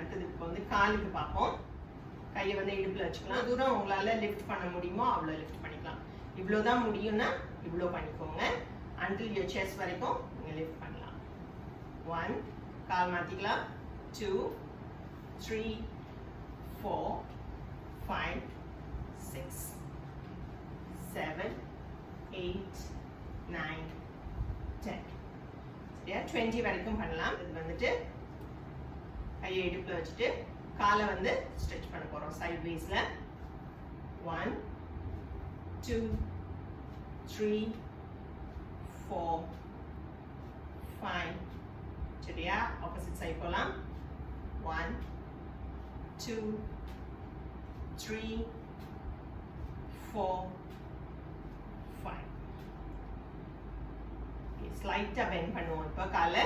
அடுத்தது இப்போ வந்து காலுக்கு பார்ப்போம். கையை வந்து இடுப்பில் வச்சுக்கலாம். தூரம் உங்களால் லிஃப்ட் பண்ண முடியுமோ அவ்வளோ லிஃப்ட் பண்ணிக்கலாம். இவ்வளோ தான் முடியும்னா இவ்வளோ பண்ணிக்கோங்க. அன்டில் யோர் செஸ்ட் வரைக்கும் நீங்கள் லிஃப்ட் பண்ணலாம். 1, கால் மாற்றிக்கலாம். 2, 3, 4, 5, 6, 7, 8, 9, 10. சரியா? 20 வரைக்கும் பண்ணலாம். இது வந்துட்டு கையை இடுப்பில் வச்சுட்டு காலை வந்து ஸ்ட்ரெச் பண்ண போகிறோம் சைட் வேஸில். 1, 2, 3, 4, 5. சரியா? ஆப்போசிட் சைட் போகலாம். 1, 2, 3, 4, 5. ஸ்லைட்டாக பெண்ட் பண்ணுவோம் இப்போ காலை.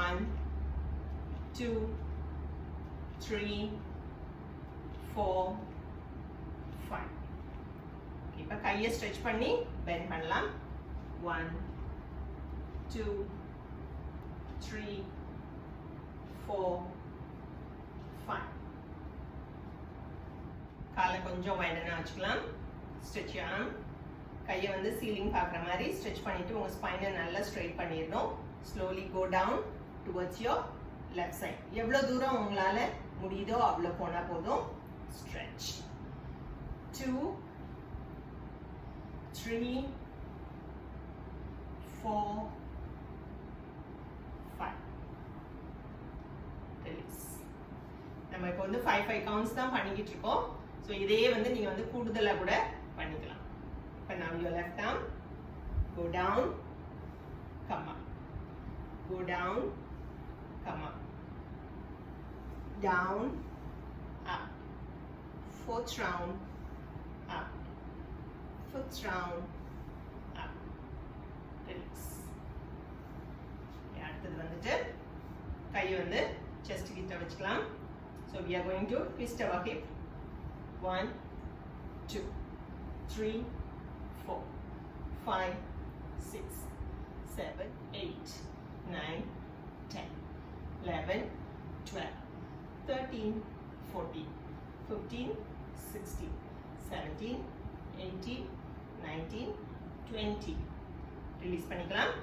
1, 2, 3, 4, 5. இப்போ கையை ஸ்ட்ரெச் பண்ணி பெண்ட் பண்ணலாம். 1, 2, 3, 4, 5. காலை கொஞ்சம் வைடனாக வச்சுக்கலாம். ஸ்ட்ரெச் ஆம். கையை வந்து சீலிங் பார்க்குற மாதிரி ஸ்ட்ரெச் பண்ணிவிட்டு உங்கள் ஸ்பைனை நல்லா ஸ்ட்ரெயிட் பண்ணிடணும். Slowly go down towards your left side. எவ்வளோ தூரம் உங்களால் முடியுதோ அவ்வளோ போனால் போதும். ஸ்ட்ரெச். 2, 3, 4, 5. ரிலீஸ். நம்ம இப்போ வந்து 5 கவுண்ட்ஸ் தான் பண்ணிக்கிட்டு இருக்கோம். ஸோ இதே வந்து நீங்கள் வந்து கூடுதலாக கூட பண்ணிக்கலாம். இப்போ now your left arm, go down, come up, go down, come up, down, up, 4th round, up, 5th round, up, release. அடுத்தது வந்துட்டு கையை வந்து செஸ்ட் கிட்ட வச்சுக்கலாம். So we are going to twist our hip. 1, 2, 3, 4, 5, 6, 7, 8, 9, 10, 11, 12, 13, 14, 15, 16, 17, 18, 19, 20. Release பண்ணிக்கலாம்.